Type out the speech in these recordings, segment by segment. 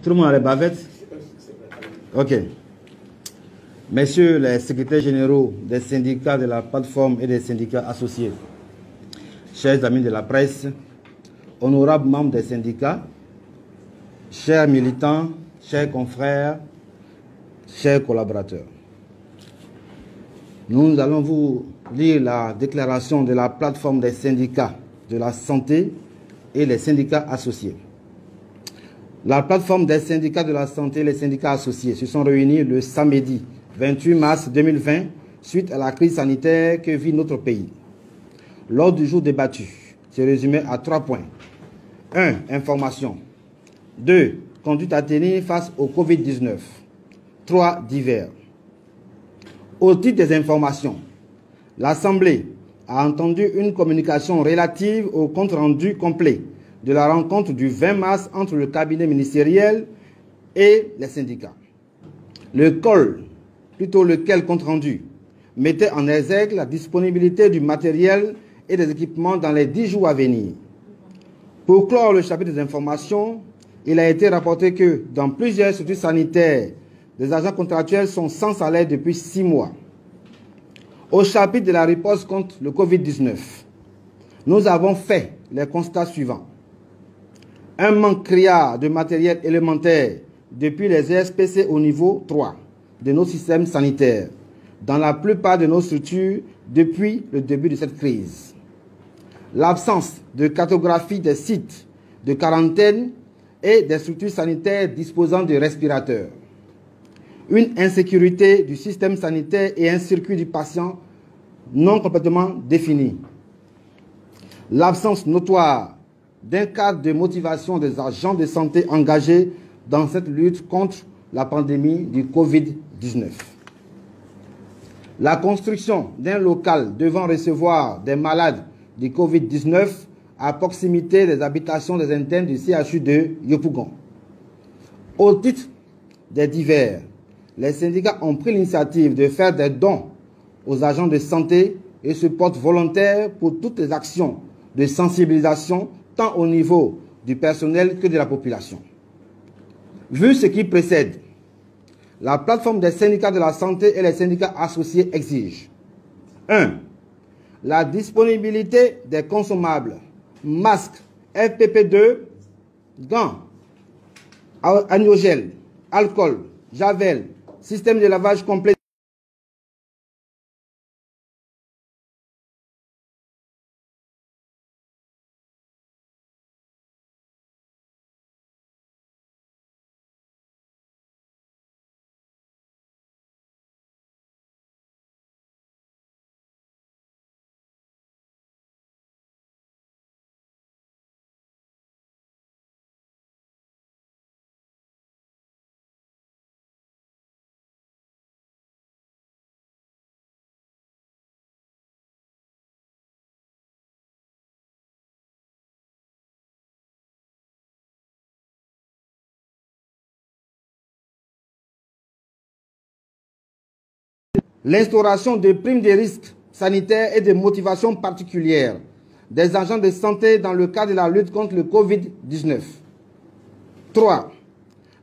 Tout le monde a les bavettes? Ok. Messieurs les secrétaires généraux des syndicats de la plateforme et des syndicats associés, chers amis de la presse, honorables membres des syndicats, chers militants, chers confrères, chers collaborateurs. Nous allons vous lire la déclaration de la plateforme des syndicats de la santé et les syndicats associés. La plateforme des syndicats de la santé et les syndicats associés se sont réunis le samedi 28 mars 2020 suite à la crise sanitaire que vit notre pays. L'ordre du jour débattu se résumait à 3 points. 1. Information. 2. Conduite à tenir face au Covid-19. 3. Divers. Au titre des informations, l'Assemblée a entendu une communication relative au compte-rendu complet de la rencontre du 20 mars entre le cabinet ministériel et les syndicats. Lequel compte-rendu mettait en exergue la disponibilité du matériel et des équipements dans les 10 jours à venir. Pour clore le chapitre des informations, il a été rapporté que dans plusieurs structures sanitaires, les agents contractuels sont sans salaire depuis 6 mois. Au chapitre de la riposte contre le Covid-19, nous avons fait les constats suivants. Un manque criard de matériel élémentaire depuis les ESPC au niveau 3 de nos systèmes sanitaires, dans la plupart de nos structures depuis le début de cette crise. L'absence de cartographie des sites de quarantaine et des structures sanitaires disposant de respirateurs. Une insécurité du système sanitaire et un circuit du patient non complètement défini. L'absence notoire d'un cadre de motivation des agents de santé engagés dans cette lutte contre la pandémie du Covid-19. La construction d'un local devant recevoir des malades du Covid-19 à proximité des habitations des internes du CHU de Yopougon. Au titre des divers, les syndicats ont pris l'initiative de faire des dons aux agents de santé et se portent volontaires pour toutes les actions de sensibilisation tant au niveau du personnel que de la population. Vu ce qui précède, la plateforme des syndicats de la santé et les syndicats associés exige 1. La disponibilité des consommables, masques, FPP2, gants, anisogel, alcool, javel, système de lavage complet. L'instauration de primes de risques sanitaires et de motivations particulières des agents de santé dans le cadre de la lutte contre le Covid-19. 3.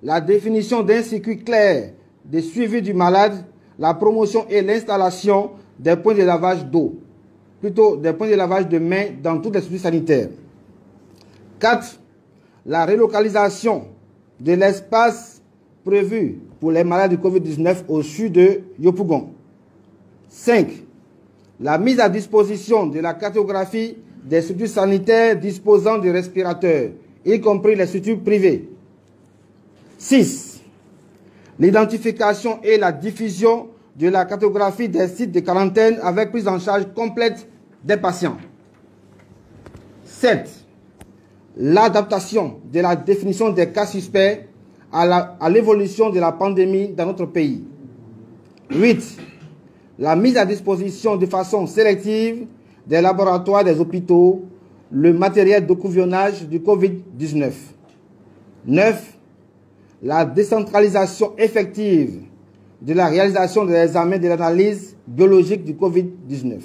La définition d'un circuit clair de suivi du malade, la promotion et l'installation des points de lavage d'eau, plutôt des points de lavage de mains dans toutes les structures sanitaires. 4. La relocalisation de l'espace prévu pour les malades du Covid-19 au sud de Yopougon. 5. La mise à disposition de la cartographie des structures sanitaires disposant de respirateurs, y compris les structures privées. 6. L'identification et la diffusion de la cartographie des sites de quarantaine avec prise en charge complète des patients. 7. L'adaptation de la définition des cas suspects à l'évolution de la pandémie dans notre pays. 8. La mise à disposition de façon sélective des laboratoires des hôpitaux, le matériel de couvionnage du Covid-19. 9. La décentralisation effective de la réalisation des examens de l'analyse biologique du Covid-19.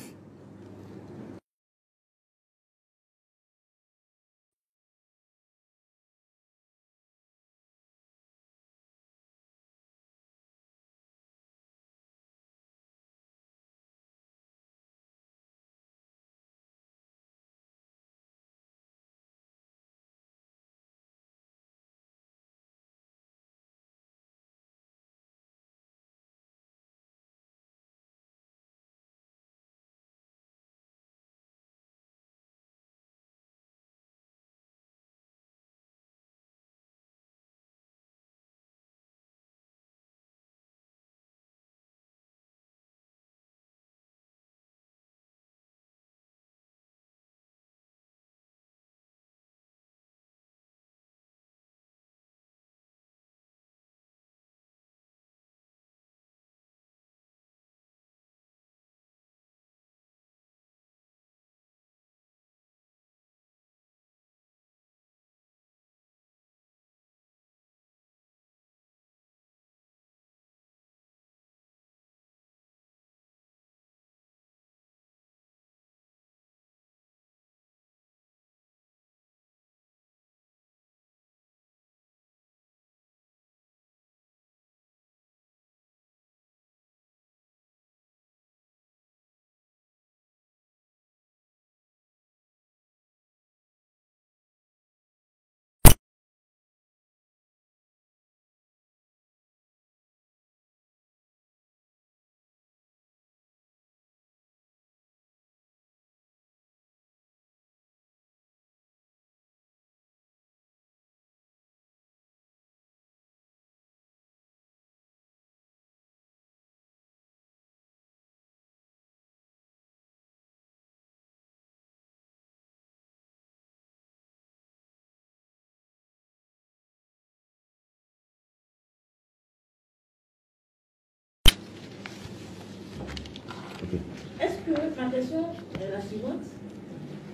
ma question est la suivante.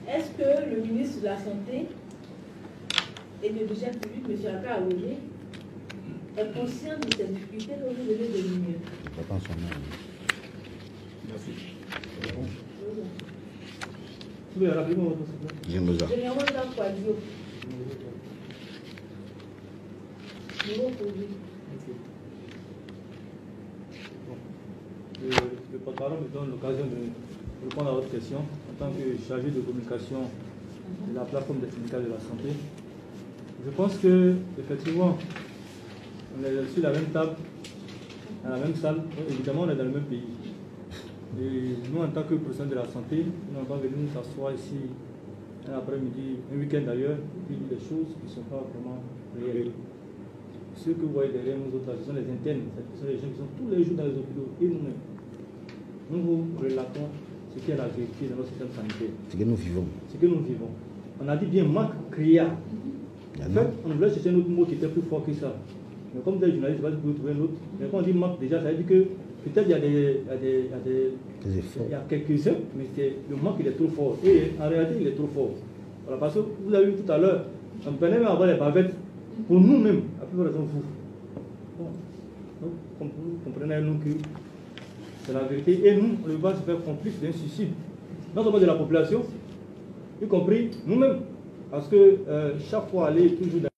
Est-ce que le ministre de la Santé et de l'Hygiène publique, M. Aka Aouye, est conscient de ces difficultés que vous venez de l'énumérer? Merci. Généralement, dans quoi dire? Le porte-parole me donne l'occasion de répondre à votre question en tant que chargé de communication de la plateforme des syndicats de la santé. Je pense que effectivement, on est sur la même table, dans la même salle, évidemment on est dans le même pays. Et nous, en tant que professionnels de la santé, nous n'avons pas venu nous s'asseoir ici un après-midi, un week-end d'ailleurs, et puis dire des choses qui ne sont pas vraiment réelles. Ceux que vous voyez derrière nous autres, ce sont les internes, ce sont les gens qui sont tous les jours dans les hôpitaux et nous-mêmes. Nous vous relatons ce qui est la vérité dans notre système sanitaire. Ce que nous vivons. Ce que nous vivons. On a dit bien manque créa. En fait, on voulait chercher un autre mot qui était plus fort que ça. Mais comme des journalistes, vous pouvez trouver un autre. Mais quand on dit manque, déjà, ça veut dire que peut-être il y a il y a quelques-uns, mais le manque il est trop fort. Et en réalité, il est trop fort. Voilà, parce que vous avez vu tout à l'heure, on peut même avoir les bavettes pour nous-mêmes, à plus raison vous. Bon. Donc, vous comprenez nous que c'est la vérité. Et nous, on va se faire complice d'un suicide. Non seulement de la population, y compris nous-mêmes. Parce que chaque fois aller toujours dans